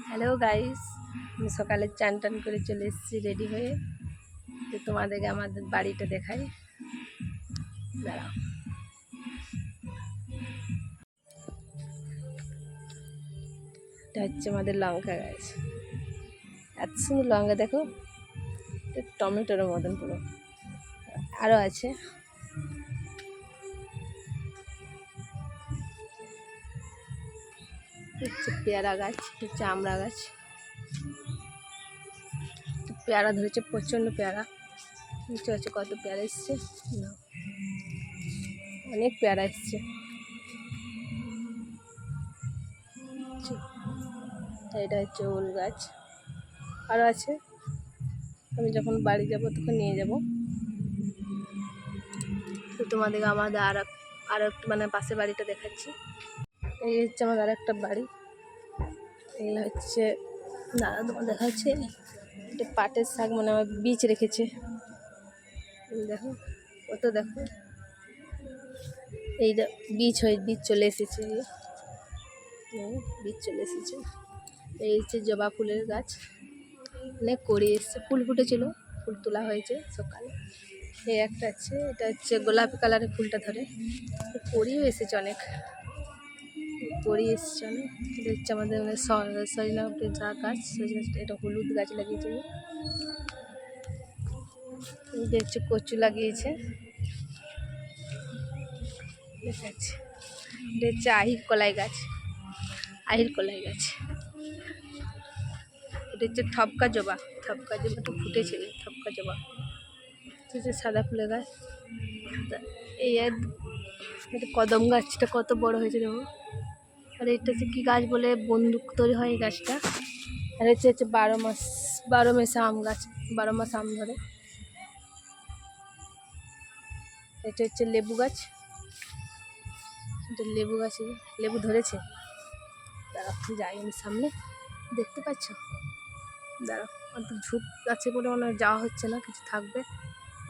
Hello guys, আমি সকালে চান টান করে চলে এসেছি রেডি হয়ে। তো তোমাদেরকে আমাদের বাড়িটা দেখাই, দাঁড়াও। এটা হচ্ছে আমাদের লঙ্কা গাছ। এত সুন্দর লঙ্কা দেখো, টমেটোর মতন পুরো। আরও আছে, হচ্ছে পেয়ারা গাছ, হচ্ছে আমড়া গাছ। পেয়ারা ধরেছে, প্রচণ্ড পেয়ারা। নিচে হচ্ছে কত পেয়ারা এসছে, অনেক পেয়ারা এসছে। এটা হচ্ছে ওল গাছ, আরও আছে। আমি যখন বাড়ি যাব তখন নিয়ে যাব। তো তোমাদেরকে আমাদের আরও একটু মানে পাশের বাড়িটা দেখাচ্ছি। এই হচ্ছে আমাদের আর একটা বাড়ি। এগুলো হচ্ছে দাদা তোমার দেখাচ্ছে, এটা পাটের শাক, মানে আমার বীজ রেখেছে। দেখো কত, দেখো এই বীজ চলে এসেছে, বীজ চলে এসেছে। এই হচ্ছে জবা ফুলের গাছ, অনেক কড়ি এসছে, ফুল ফুটেছিল, ফুল তোলা হয়েছে সকালে। এই একটা আছে, এটা হচ্ছে গোলাপি কালারের ফুলটা ধরে, কড়িও এসেছে, অনেক কড়ি এসছে অনেক। এটা হচ্ছে আমাদের মানে সজনা যা গাছ, এটা হলুদ গাছ লাগিয়েছে। এটা হচ্ছে কচু লাগিয়েছে, এটা হচ্ছে আহির কলাই গাছ, এটা হচ্ছে থপকা জবাটা ফুটেছে, থপকা জবা। হচ্ছে সাদা ফুলের গাছ। এই এটা কদম গাছটা কত বড় হয়েছে দেখো। আর এটা হচ্ছে কী গাছ বলে, বন্দুক তৈরি হয় এই গাছটা। আর হচ্ছে 12 মাস আম গাছ, 12 মাস আম ধরে। এটা হচ্ছে লেবু গাছ, এটা লেবু গাছে লেবু ধরেছে। দাঁড়াও যাই আমি সামনে, দেখতে পাচ্ছ? দাঁড়াও, অত ঝুপ গাছে বলে মনে হয় যাওয়া হচ্ছে না, কিছু থাকবে।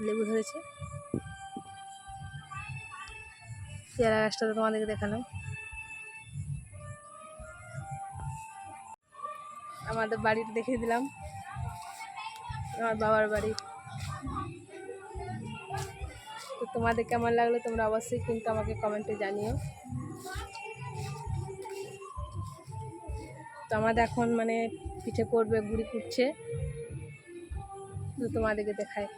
লেবু ধরেছে। পেয়ারা গাছটা তো তোমাদেরকে দেখালাম। আমাদের বাড়িটা দেখিয়ে দিলাম, আমার বাবার বাড়ি। তো তোমাদের কেমন লাগলো তোমরা অবশ্যই কিন্তু আমাকে কমেন্টে জানিও। তো আমাদের এখন মানে পিঠে করবে, গুড়ি কুটছে, তো তোমাদেরকে দেখায়।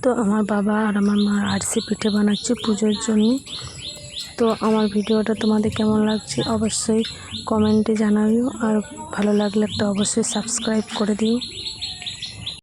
তো আমার বাবা আর আমার মা আরসি পিঠে বানাচ্ছে পুজোর জন্য। তো আমার ভিডিওটা তোমাদের কেমন লাগছে অবশ্যই কমেন্টে জানাবিও, আর ভালো লাগলে একটা অবশ্যই সাবস্ক্রাইব করে দিও।